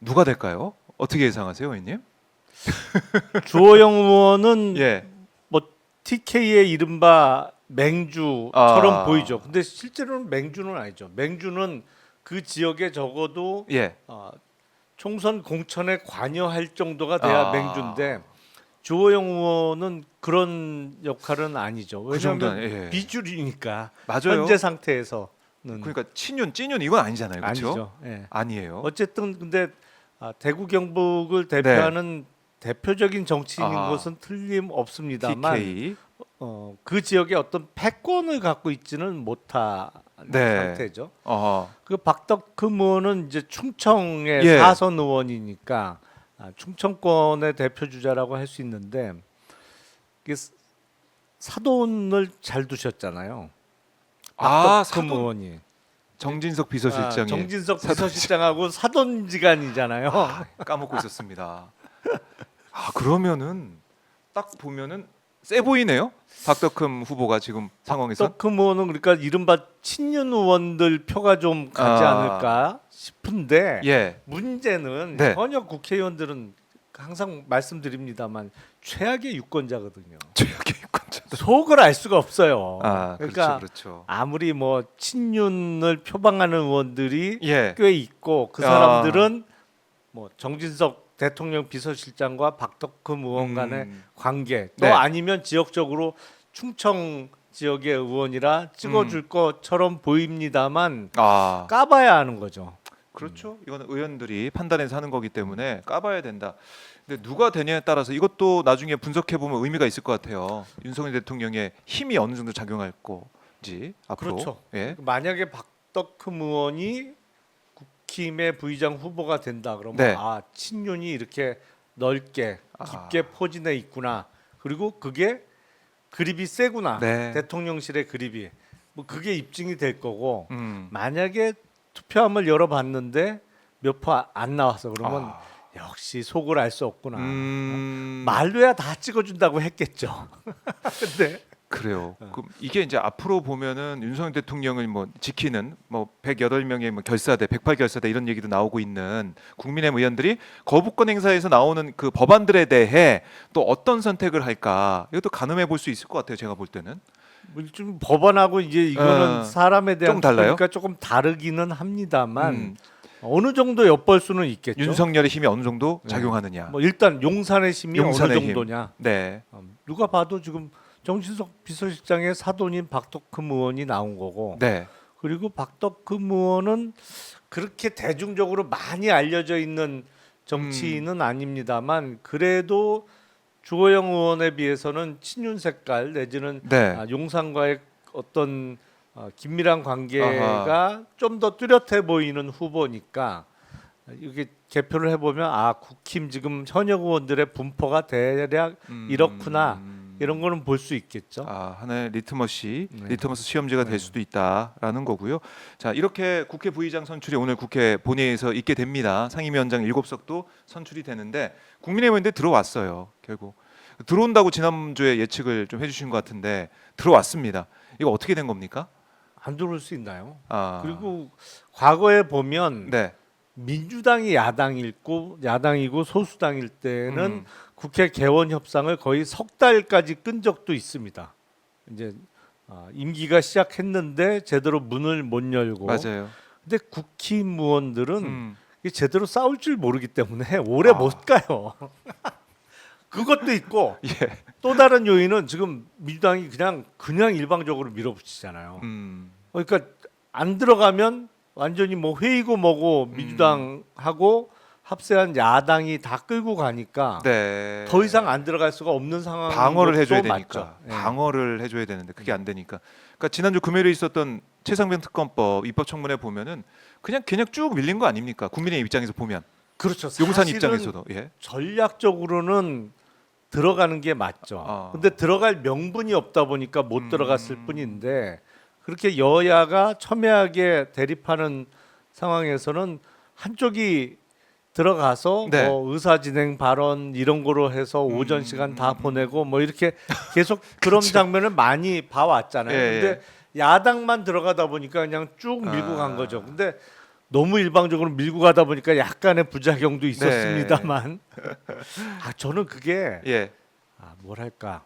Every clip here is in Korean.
누가 될까요? 어떻게 예상하세요, 의원님? 주호영 의원은 예. 뭐 TK의 이른바 맹주처럼 보이죠. 근데 실제로는 맹주는 아니죠. 맹주는 그 지역에 적어도 예. 총선 공천에 관여할 정도가 돼야 아. 맹주인데 주호영 의원은 그런 역할은 아니죠. 그 정도는, 왜냐하면 예. 비주류니까 맞아요. 현재 상태에서는 그러니까 친윤, 찐윤 이건 아니잖아요, 그렇죠? 아니죠. 예. 아니에요. 어쨌든 근데 대구 경북을 대표하는 대표적인 정치인인 아하. 것은 틀림없습니다만 TK. 그 지역에 어떤 패권을 갖고 있지는 못한 네. 상태죠. 그 박덕흠 의원은 이제 충청의 예. 사선 의원이니까 충청권의 대표 주자라고 할 수 있는데 이게 사돈을 잘 두셨잖아요. 박덕흠 사돈. 의원이 정진석 비서실장이 정진석 비서실장하고 사돈지간이잖아요. 까먹고 있었습니다. 그러면은 딱 보면은 세 보이네요. 박덕흠 후보가 지금 상황에서. 박덕흠 의원은 그러니까 이른바 친윤 의원들 표가 좀 가지 않을까 싶은데 예. 문제는 네. 현역 국회의원들은 항상 말씀드립니다만 최악의 유권자거든요. 최악의 유권자들. 속을 알 수가 없어요. 그러니까 그렇죠. 아무리 뭐 친윤을 표방하는 의원들이 예. 꽤 있고 그 사람들은 뭐 정진석 대통령 비서실장과 박덕흠 의원 간의 관계 또 네. 아니면 지역적으로 충청 지역의 의원이라 찍어줄 것처럼 보입니다만 까봐야 하는 거죠. 그렇죠. 이거는 의원들이 판단해서 하는 거기 때문에 까봐야 된다. 근데 누가 되냐에 따라서 이것도 나중에 분석해 보면 의미가 있을 것 같아요. 윤석열 대통령의 힘이 어느 정도 작용할 건지 앞으로. 그렇죠. 예. 만약에 박덕흠 의원이 국힘의 부의장 후보가 된다 그러면 네. 친윤이 이렇게 넓게 깊게 포진해 있구나. 그리고 그게 그립이 세구나. 네. 대통령실의 그립이 뭐 그게 입증이 될 거고 만약에 투표함을 열어봤는데 몇 표 안 나와서 그러면 역시 속을 알 수 없구나. 말로야 다 찍어준다고 했겠죠. 근데 그래요. 그럼 이게 이제 앞으로 보면은 윤석열 대통령을 뭐 지키는 뭐 108명의 뭐 결사대, 108결사대 이런 얘기도 나오고 있는 국민의힘 의원들이 거부권 행사에서 나오는 그 법안들에 대해 또 어떤 선택을 할까? 이것도 가늠해 볼 수 있을 것 같아요. 제가 볼 때는. 좀 법안하고 이제 이거는 사람에 대한 좀 달라요? 그러니까 조금 다르기는 합니다만 어느 정도 엿볼 수는 있겠죠. 윤석열의 힘이 어느 정도 작용하느냐. 뭐 일단 용산의 힘이 용산의 어느 정도냐. 네. 누가 봐도 지금 정진석 비서실장의 사돈인 박덕흠 의원이 나온 거고 네. 그리고 박덕흠 의원은 그렇게 대중적으로 많이 알려져 있는 정치인은 아닙니다만 그래도 주호영 의원에 비해서는 친윤 색깔 내지는 네. 용산과의 어떤 긴밀한 관계가 좀 더 뚜렷해 보이는 후보니까 이게 개표를 해보면 국힘 지금 현역 의원들의 분포가 대략 이렇구나 이런 거는 볼 수 있겠죠. 하나의 리트머스 시험지가 될 수도 있다라는 거고요. 자, 이렇게 국회 부의장 선출이 오늘 국회 본회의에서 있게 됩니다. 상임위원장 7석도 선출이 되는데 국민의힘 의원들 들어왔어요. 결국 들어온다고 지난주에 예측을 좀 해주신 것 같은데 들어왔습니다. 이거 어떻게 된 겁니까? 안 들어올 수 있나요? 그리고 그리고 과거에 보면 네. 민주당이 야당이고 소수당일 때는 국회 개원 협상을 거의 석 달까지 끈 적도 있습니다. 이제 임기가 시작했는데 제대로 문을 못 열고. 맞아요. 근데 국힘 의원들은 이게 제대로 싸울 줄 모르기 때문에 오래 못 가요. 그것도 있고 예. 또 다른 요인은 지금 민주당이 그냥 일방적으로 밀어붙이잖아요. 그러니까 안 들어가면 완전히 뭐 회의고 뭐고 민주당하고 합세한 야당이 다 끌고 가니까 네. 더 이상 안 들어갈 수가 없는 상황. 방어를 해줘야 되니까. 맞죠. 예. 방어를 해줘야 되는데 그게 안 되니까. 그러니까 지난주 금요일에 있었던 최상병 특검법 입법청문회 보면은 그냥 쭉 밀린 거 아닙니까? 국민의 입장에서 보면. 그렇죠. 용산 사실은 입장에서도. 예. 전략적으로는 들어가는 게 맞죠. 근데 들어갈 명분이 없다 보니까 못 들어갔을 뿐인데 그렇게 여야가 첨예하게 대립하는 상황에서는 한쪽이 들어가서 네. 뭐 의사진행 발언 이런 거로 해서 오전 시간 다 보내고 뭐 이렇게 계속 그런 장면을 많이 봐왔잖아요. 예, 근데 야당만 들어가다 보니까 그냥 쭉 밀고 간 거죠. 근데 너무 일방적으로 밀고 가다 보니까 약간의 부작용도 있었습니다만 저는 그게 예. 뭐랄까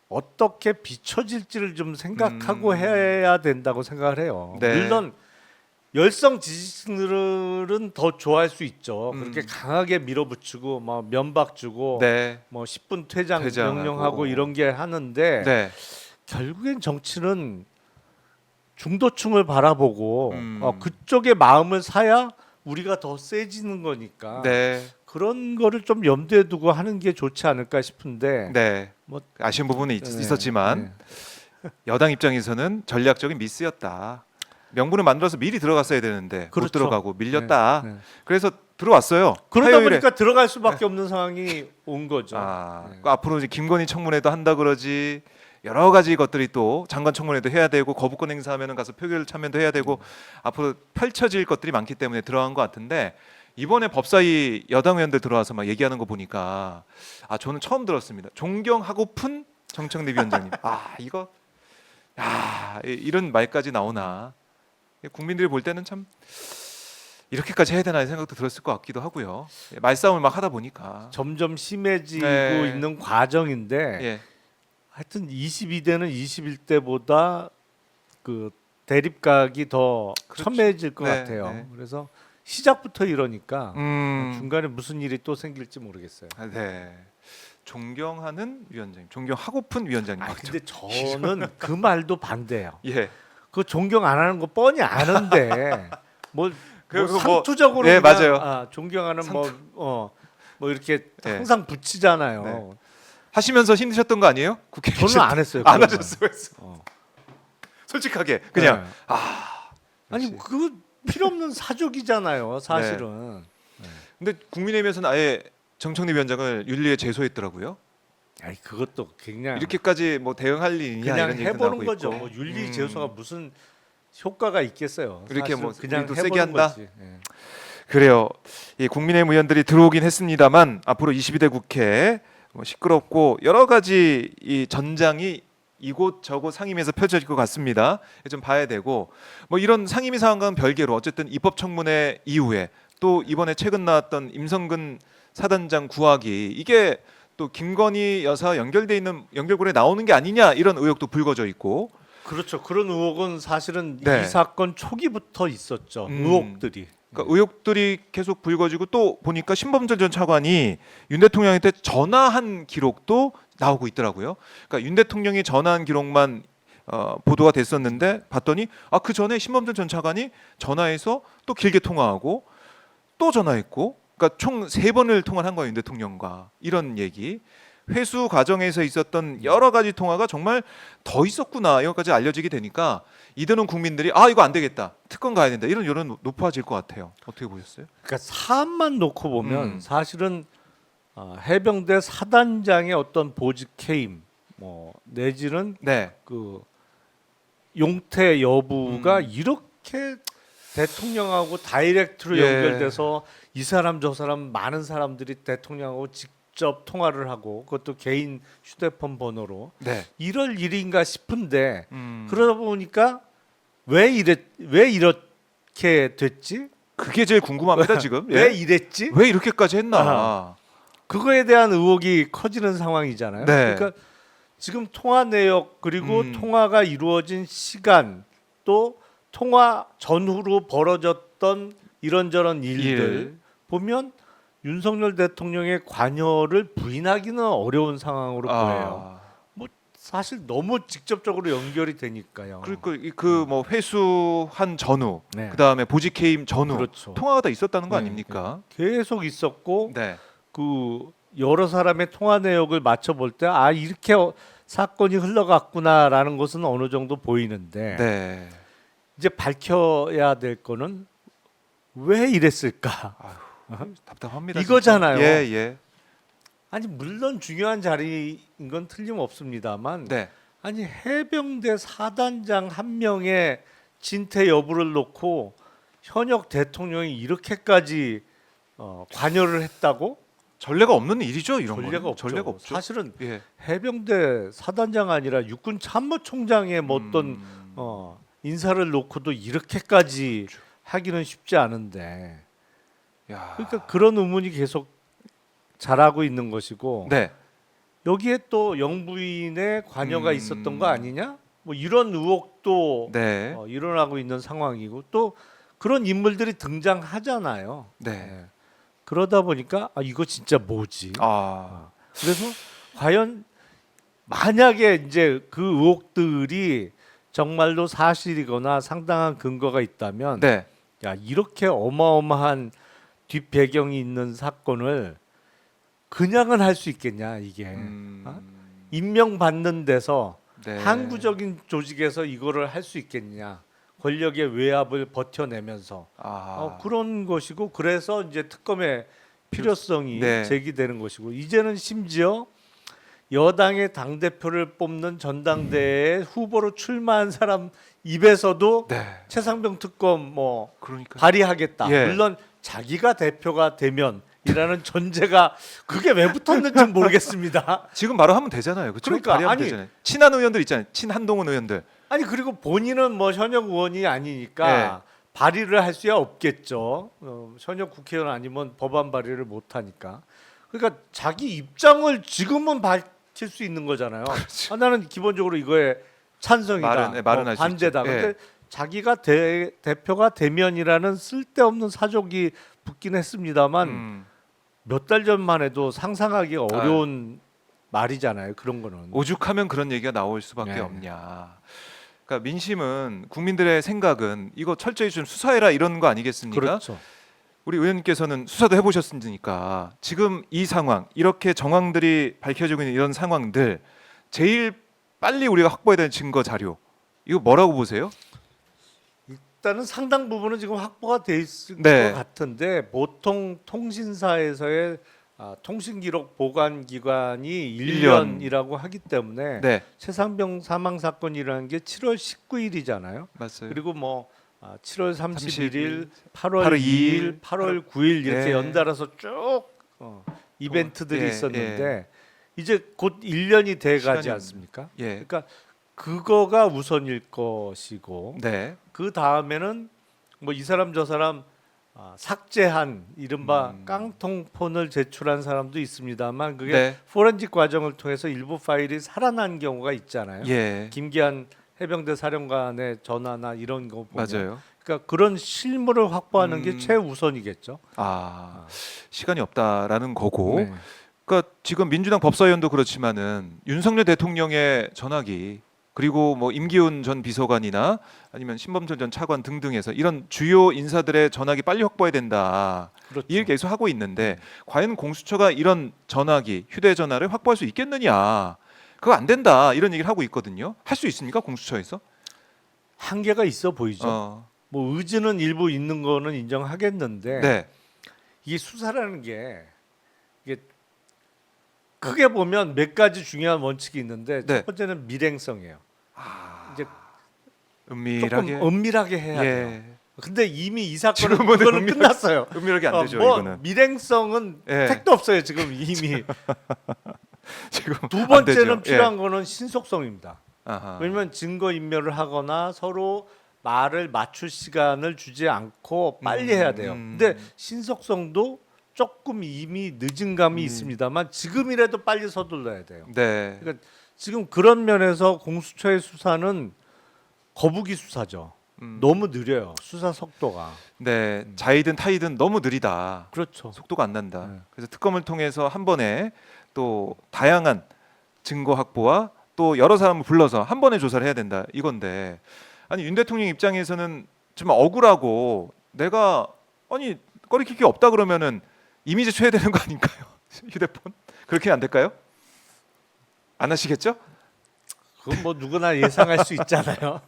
어떻게 비춰질지를 좀 생각하고 해야 된다고 생각을 해요. 네. 물론 열성 지지층들은 더 좋아할 수 있죠. 그렇게 강하게 밀어붙이고 뭐 면박 주고 네. 뭐 10분 퇴장 퇴장하고. 명령하고 이런 게 하는데 네. 결국엔 정치는 중도층을 바라보고 음. 그쪽의 마음을 사야 우리가 더 세지는 거니까 네. 그런 거를 좀 염두에 두고 하는 게 좋지 않을까 싶은데 네. 뭐 아쉬운 부분은 네, 있었지만 네. 여당 입장에서는 전략적인 미스였다. 명분을 만들어서 미리 들어갔어야 되는데 못 그렇죠. 들어가고 밀렸다. 네, 네. 그래서 들어왔어요. 그러다 화요일에. 보니까 들어갈 수밖에 없는 상황이 온 거죠. 네. 그 앞으로 이제 김건희 청문회도 한다 그러지. 여러 가지 것들이 또 장관 청문회도 해야 되고 거부권 행사하면은 가서 표결 참여도 해야 되고 앞으로 펼쳐질 것들이 많기 때문에 들어간 것 같은데 이번에 법사위 여당 의원들 들어와서 막 얘기하는 거 보니까 저는 처음 들었습니다. 존경하고픈 정청래 위원장님. 이거 이런 말까지 나오나. 국민들이 볼 때는 참 이렇게까지 해야 되나 생각도 들었을 것 같기도 하고요. 말싸움을 막 하다 보니까 점점 심해지고 네. 있는 과정인데 예. 하여튼 22대는 21대보다 그 대립각이 더 그렇죠. 첨예해질 것 네, 같아요. 네. 그래서 시작부터 이러니까 음. 중간에 무슨 일이 또 생길지 모르겠어요. 네. 존경하는 위원장님, 존경하고픈 위원장님. 근데 저는 그 말도 반대예요. 예. 그 존경 안 하는 거 뻔히 아는데 뭐 뭐, 상투적으로 네, 그냥, 맞아요. 존경하는 상투. 뭐 이렇게 네. 항상 붙이잖아요. 네. 하시면서 힘드셨던 거 아니에요? 국회 저는 계실 안 했어요. 안 그런 말. 하셨어요. 어. 솔직하게 그냥 네. 아니 역시. 그 필요 없는 사족이잖아요, 사실은. 근데 국민의힘에서는 아예 정청래 위원장을 윤리에 제소했더라고요. 아니 그것도 그냥 이렇게까지 뭐 대응할 일이냐 그냥 이런 얘기도 나오고 해보는 거죠. 있고. 뭐 윤리 제소가 무슨 효과가 있겠어요. 이렇게 사실은 뭐 그냥 우리도 해보는 세게 한다? 거지. 예. 그래요. 이 국민의힘 의원들이 들어오긴 했습니다만 앞으로 22대 국회 시끄럽고 여러 가지 이 전장이 이곳저곳 상임위에서 펼쳐질 것 같습니다. 좀 봐야 되고 뭐 이런 상임위 상황과는 별개로 어쨌든 입법청문회 이후에 또 이번에 최근 나왔던 임성근 사단장 구하기 이게 또 김건희 여사 연결돼 있는 연결고리에 나오는 게 아니냐 이런 의혹도 불거져 있고 그렇죠. 그런 의혹은 사실은 네. 이 사건 초기부터 있었죠. 의혹들이. 그러니까 의혹들이 계속 불거지고 또 보니까 신범철 전 차관이 윤 대통령한테 전화한 기록도 나오고 있더라고요. 그러니까 윤 대통령이 전화한 기록만 보도가 됐었는데 봤더니 그 전에 신범철 전 차관이 전화해서 또 길게 통화하고 또 전화했고 그러니까 총 3번을 통화한 거예요. 윤 대통령과 이런 얘기. 회수 과정에서 있었던 여러 가지 통화가 정말 더 있었구나 이것까지 알려지게 되니까 이들은 국민들이 이거 안 되겠다 특검 가야 된다 이런 여론 높아질 것 같아요. 어떻게 보셨어요? 그러니까 사안만 놓고 보면 사실은 해병대 사단장의 어떤 보직 해임 뭐 내지는 네. 그 용태 여부가 이렇게 대통령하고 다이렉트로 예. 연결돼서 이 사람 저 사람 많은 사람들이 대통령하고 직접 통화를 하고 그것도 개인 휴대폰 번호로 네. 이럴 일인가 싶은데 음. 그러다 보니까 왜 이렇게 됐지? 그게 제일 궁금합니다 지금. 왜 이랬지? 왜 이렇게까지 했나? 그거에 대한 의혹이 커지는 상황이잖아요. 네. 그러니까 지금 통화 내역 그리고 통화가 이루어진 시간 또 통화 전후로 벌어졌던 이런저런 일들 보면 윤석열 대통령의 관여를 부인하기는 어려운 상황으로 보여요. 뭐 사실 너무 직접적으로 연결이 되니까요. 그러니까 그뭐 회수한 전후, 네. 그다음에 보직 해임 전후 그렇죠. 통화가 다 있었다는 거 네, 아닙니까? 계속 있었고 네. 그 여러 사람의 통화 내역을 맞춰 볼 때 이렇게 사건이 흘러갔구나라는 것은 어느 정도 보이는데 네. 이제 밝혀야 될 거는 왜 이랬을까? 답답합니다. 이거잖아요. 진짜. 예, 예. 아니 물론 중요한 자리인 건 틀림없습니다만 네. 아니 해병대 사단장 한 명의 진퇴 여부를 놓고 현역 대통령이 이렇게까지 관여를 했다고? 전례가 없는 일이죠, 이런 거. 전례가 없죠. 전례가 없죠. 사실은 예. 해병대 사단장 아니라 육군 참모총장의 뭐 어떤 인사를 놓고도 이렇게까지 하기는 쉽지 않은데 야. 그러니까 그런 의문이 계속 자라고 있는 것이고 네. 여기에 또 영부인의 관여가 있었던 거 아니냐? 뭐 이런 의혹도 네. 일어나고 있는 상황이고 또 그런 인물들이 등장하잖아요. 네. 예. 그러다 보니까 이거 진짜 뭐지? 아. 그래서 과연 만약에 이제 그 의혹들이 정말로 사실이거나 상당한 근거가 있다면 네. 야 이렇게 어마어마한 뒷배경이 있는 사건을 그냥은 할 수 있겠냐 이게 임명받는 데서 네. 항구적인 조직에서 이거를 할 수 있겠냐 권력의 외압을 버텨내면서 아. 그런 것이고 그래서 이제 특검의 필요성이 네. 제기되는 것이고 이제는 심지어 여당의 당 대표를 뽑는 전당대회에 후보로 출마한 사람 입에서도 네. 최상병 특검 뭐 그러니까 발의하겠다. 예. 물론 자기가 대표가 되면이라는 전제가 그게 왜 붙었는지 는 모르겠습니다. 지금 바로 하면 되잖아요. 그렇죠? 그러니까, 발의하면 아니, 되잖아요. 친한 의원들 있잖아요. 친한동훈 의원들. 아니 그리고 본인은 뭐 현역 의원이 아니니까 예. 발의를 할 수야 없겠죠. 현역 국회의원 아니면 법안 발의를 못 하니까. 그러니까 자기 입장을 지금은 밝힐 수 있는 거잖아요. 나는 기본적으로 이거에 찬성이다, 말은 할수 반대다. 있죠. 예. 근데 자기가 대표가 되면이라는 쓸데없는 사족이 붙긴 했습니다만 몇 달 전만 해도 상상하기 어려운 말이잖아요. 그런 거는. 오죽하면 그런 얘기가 나올 수밖에 네. 없냐. 그러니까 민심은 국민들의 생각은 이거 철저히 좀 수사해라 이런 거 아니겠습니까? 그렇죠. 우리 의원님께서는 수사도 해보셨으니까 지금 이 상황 이렇게 정황들이 밝혀지고 있는 이런 상황들 제일 빨리 우리가 확보해야 되는 증거 자료 이거 뭐라고 보세요? 일단은 상당 부분은 지금 확보가 돼 있을 네. 것 같은데 보통 통신사에서의 통신기록 보관 기간이 1년이라고 하기 때문에 네, 최상병 사망 사건이라는 게 7월 19일이잖아요. 맞아요. 그리고 뭐 7월 31일, 8월 8월 2일, 2일, 8월 9일 이렇게 예. 연달아서 쭉 이벤트들이 예, 있었는데 이제 곧 1년이 돼 가지 시간이- 않습니까? 예, 그러니까 그거가 우선일 것이고 네, 그 다음에는 뭐 이 사람 저 사람 삭제한 이른바 깡통폰을 제출한 사람도 있습니다만 그게 네, 포렌식 과정을 통해서 일부 파일이 살아난 경우가 있잖아요. 예, 김기한 해병대 사령관의 전화나 이런 거 보면 맞아요. 그러니까 그런 실물을 확보하는 게 최우선이겠죠. 시간이 없다라는 거고. 네. 그러니까 지금 민주당 법사위원도 그렇지만은 윤석열 대통령의 전화기 그리고 뭐 임기훈 전 비서관이나 아니면 신범철 전 차관 등등에서 이런 주요 인사들의 전화기 빨리 확보해야 된다. 그렇죠. 이 얘기를 계속 하고 있는데 과연 공수처가 이런 전화기, 휴대전화를 확보할 수 있겠느냐? 그거 안 된다 이런 얘기를 하고 있거든요. 할 수 있습니까 공수처에서? 한계가 있어 보이죠. 뭐 의지는 일부 있는 거는 인정하겠는데 네, 이게 수사라는 게 이게 크게 보면 몇 가지 중요한 원칙이 있는데 네. 첫 번째는 밀행성이에요. 이제 은밀하게. 조금 은밀하게 해야 돼요. 예, 근데 이미 이 사건은 지금은 그거는 은밀하게- 끝났어요. 은밀하게 안 되죠 뭐 이거는. 밀행성은 예. 택도 없어요 지금 이미. 지금 두 안 번째는 되죠. 필요한 거는 신속성입니다. 아하. 왜냐면 증거 인멸을 하거나 서로 말을 맞출 시간을 주지 않고 빨리 해야 돼요. 근데 신속성도 조금 이미 늦은 감이 있습니다만 지금이라도 빨리 서둘러야 돼요. 네. 그러니까 지금 그런 면에서 공수처의 수사는 거북이 수사죠. 너무 느려요. 수사 속도가. 네, 자이든 타이든 너무 느리다. 그렇죠. 속도가 안 난다. 네. 그래서 특검을 통해서 한 번에 또 다양한 증거 확보와 또 여러 사람을 불러서 한 번에 조사를 해야 된다 이건데 아니 윤 대통령 입장에서는 좀 억울하고 내가 아니 꺼리낄 게 없다 그러면은 이미 제출해야 되는 거 아닌가요? 휴대폰 그렇게 안 될까요? 안 하시겠죠? 그건 뭐 누구나 예상할 수 있잖아요.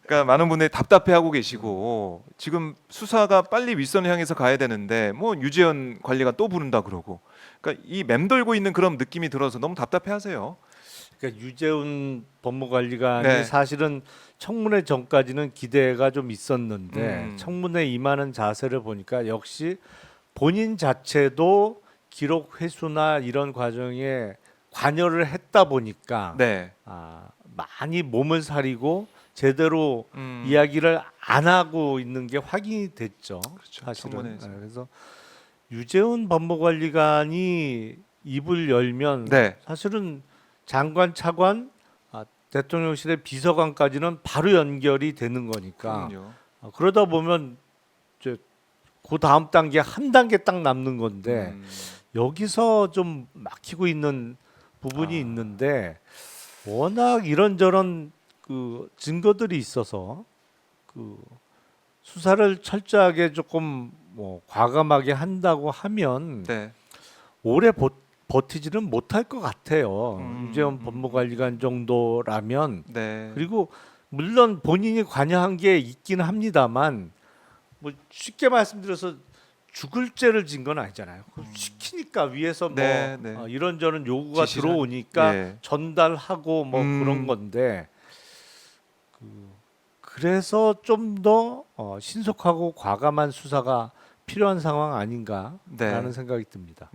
그러니까 많은 분들이 답답해하고 계시고 지금 수사가 빨리 윗선을 향해서 가야 되는데 뭐 유재현 관리가 또 부른다 그러고 그러니까 이 맴돌고 있는 그런 느낌이 들어서 너무 답답해하세요. 그러니까 유재훈 법무관리관이 네. 사실은 청문회 전까지는 기대가 좀 있었는데 청문회 임하는 자세를 보니까 역시 본인 자체도 기록 회수나 이런 과정에 관여를 했다 보니까 네, 많이 몸을 사리고 제대로 이야기를 안 하고 있는 게 확인이 됐죠. 그렇죠. 사실은. 청문회에서. 그래서 유재훈 법무관리관이 입을 열면 네. 사실은 장관, 차관, 대통령실의 비서관까지는 바로 연결이 되는 거니까 그럼요. 그러다 보면 이제 그 다음 단계 한 단계 딱 남는 건데 여기서 좀 막히고 있는 부분이 있는데 워낙 이런저런 그 증거들이 있어서 그 수사를 철저하게 조금 뭐 과감하게 한다고 하면 네. 오래 버티지는 못할 것 같아요. 유재원 법무관리관 정도라면. 네. 그리고 물론 본인이 관여한 게 있긴 합니다만 뭐 쉽게 말씀드려서 죽을 죄를 진 건 아니잖아요. 시키니까 위에서 뭐 네, 네. 이런저런 요구가 지시를 들어오니까 예. 전달하고 뭐 그런 건데 그래서 좀 더 신속하고 과감한 수사가 필요한 상황 아닌가라는 네. 생각이 듭니다.